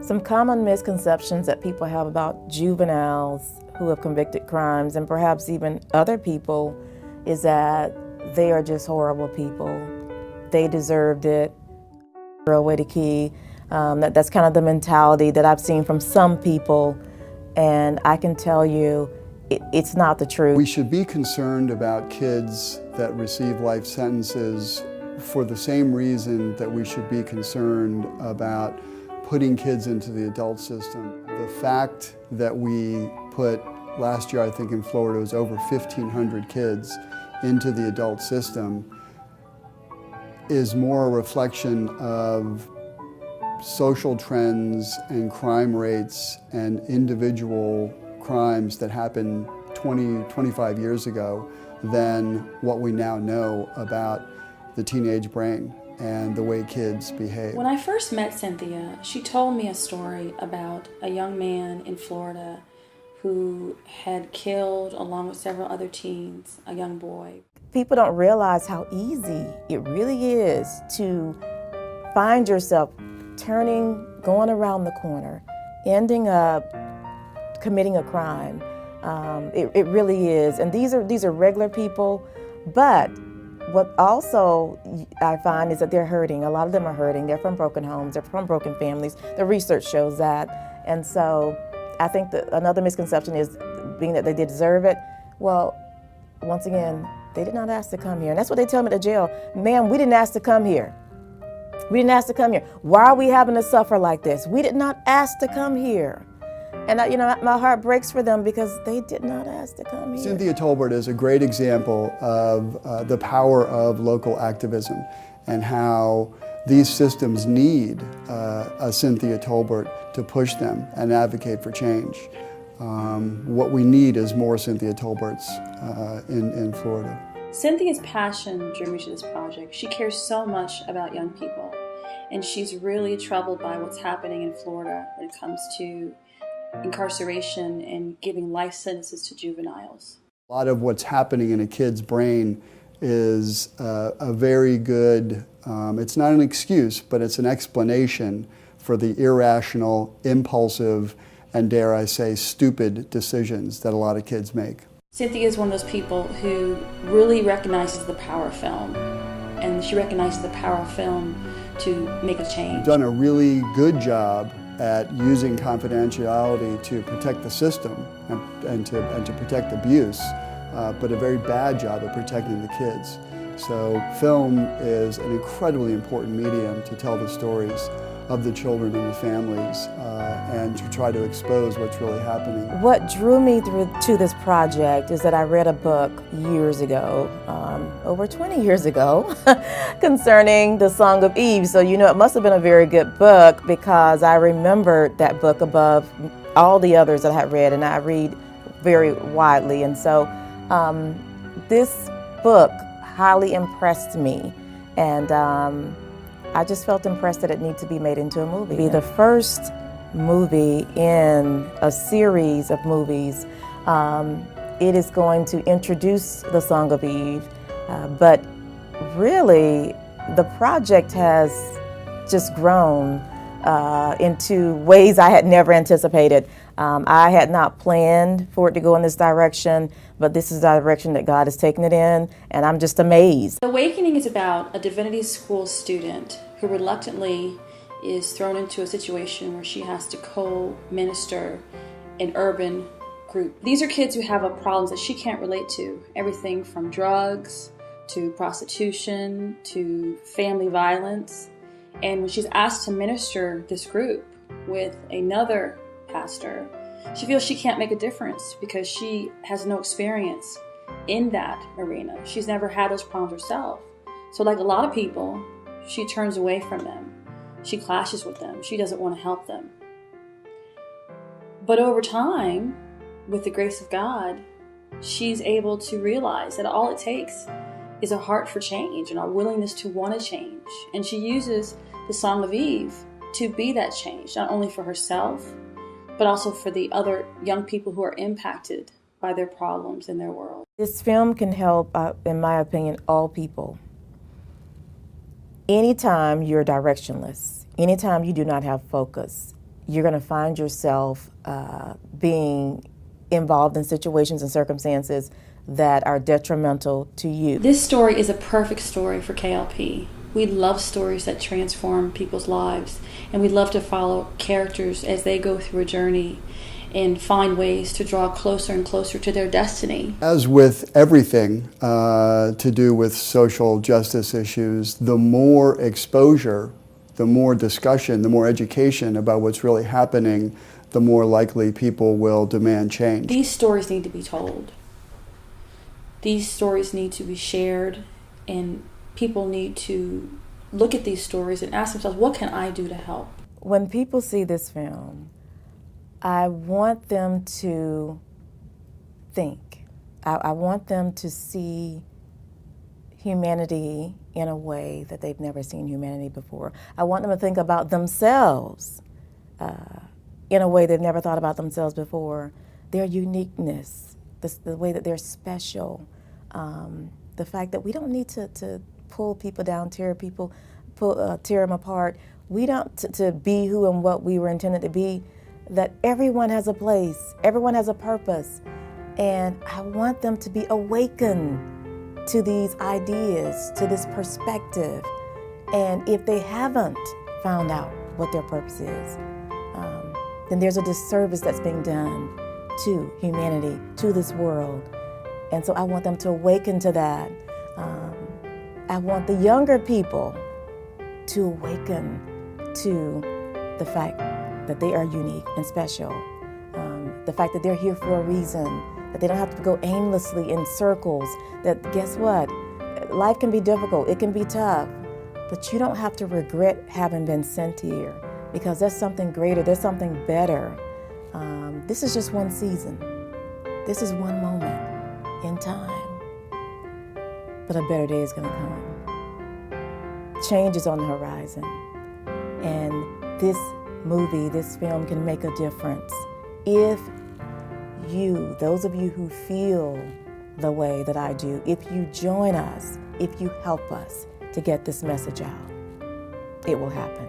Some common misconceptions that people have about juveniles who have convicted crimes, and perhaps even other people, is that they are just horrible people. They deserved it. Throw away the key. That's kind of the mentality that I've seen from some people, and I can tell you it's not the truth. We should be concerned about kids that receive life sentences for the same reason that we should be concerned about putting kids into the adult system. The fact that we put, last year I think in Florida, it was over 1,500 kids into the adult system is more a reflection of social trends and crime rates and individual crimes that happened 20, 25 years ago than what we now know about the teenage brain and the way kids behave. When I first met Cynthia, she told me a story about a young man in Florida who had killed, along with several other teens, a young boy. People don't realize how easy it really is to find yourself going around the corner, ending up committing a crime. It really is. And these are regular people, but what also I find is that they're hurting. A lot of them are hurting. They're from broken homes. They're from broken families. The research shows that. And so I think that another misconception is being that they deserve it. Well, once again, they did not ask to come here. And that's what they tell me at the jail. Ma'am, we didn't ask to come here. We didn't ask to come here. Why are we having to suffer like this? We did not ask to come here. And my heart breaks for them because they did not ask to come here. Cynthia Tolbert is a great example of the power of local activism and how these systems need a Cynthia Tolbert to push them and advocate for change. What we need is more Cynthia Tolberts in Florida. Cynthia's passion drew me to this project. She cares so much about young people, and she's really troubled by what's happening in Florida when it comes to incarceration and giving life sentences to juveniles. A lot of what's happening in a kid's brain is a very good, it's not an excuse, but it's an explanation for the irrational, impulsive, and dare I say, stupid decisions that a lot of kids make. Cynthia is one of those people who really recognizes the power of film, and she recognizes the power of film to make a change. We've done a really good job at using confidentiality to protect the system and to protect abuse, but a very bad job at protecting the kids. So film is an incredibly important medium to tell the stories of the children and the families and to try to expose what's really happening. What drew me to this project is that I read a book years ago, over 20 years ago, concerning the Song of Eve. So it must have been a very good book because I remembered that book above all the others that I had read, and I read very widely. And so this book highly impressed me, and I just felt impressed that it needed to be made into a movie. Be the first movie in a series of movies. It is going to introduce the Song of Eve, but really the project has just grown into ways I had never anticipated. I had not planned for it to go in this direction, but this is the direction that God has taken it in, and I'm just amazed. Awakening is about a divinity school student who reluctantly is thrown into a situation where she has to co-minister an urban group. These are kids who have problems that she can't relate to, everything from drugs to prostitution to family violence. And when she's asked to minister this group with another pastor, she feels she can't make a difference because she has no experience in that arena. She's never had those problems herself. So like a lot of people, she turns away from them. She clashes with them. She doesn't want to help them. But over time, with the grace of God, she's able to realize that all it takes is a heart for change and a willingness to want to change. And she uses the Song of Eve to be that change, not only for herself, but also for the other young people who are impacted by their problems in their world. This film can help, in my opinion, all people. Anytime you're directionless, anytime you do not have focus, you're going to find yourself being involved in situations and circumstances that are detrimental to you. This story is a perfect story for KLP. We love stories that transform people's lives, and we love to follow characters as they go through a journey and find ways to draw closer and closer to their destiny. As with everything to do with social justice issues, the more exposure, the more discussion, the more education about what's really happening, the more likely people will demand change. These stories need to be told. These stories need to be shared, and people need to look at these stories and ask themselves, what can I do to help? When people see this film, I want them to think. I want them to see humanity in a way that they've never seen humanity before. I want them to think about themselves in a way they've never thought about themselves before. Their uniqueness, the way that they're special, the fact that we don't need to pull people down, tear them apart. We don't to be who and what we were intended to be. That everyone has a place, everyone has a purpose, and I want them to be awakened to these ideas, to this perspective. And if they haven't found out what their purpose is, then there's a disservice that's being done to humanity, to this world. And so I want them to awaken to that. I want the younger people to awaken to the fact that they are unique and special, the fact that they're here for a reason, that they don't have to go aimlessly in circles, that guess what? Life can be difficult, it can be tough, but you don't have to regret having been sent here because there's something greater, there's something better. This is just one season. This is one moment in time, but a better day is gonna come. Change is on the horizon, and this movie, this film can make a difference if you, those of you who feel the way that I do, if you join us, if you help us to get this message out, it will happen.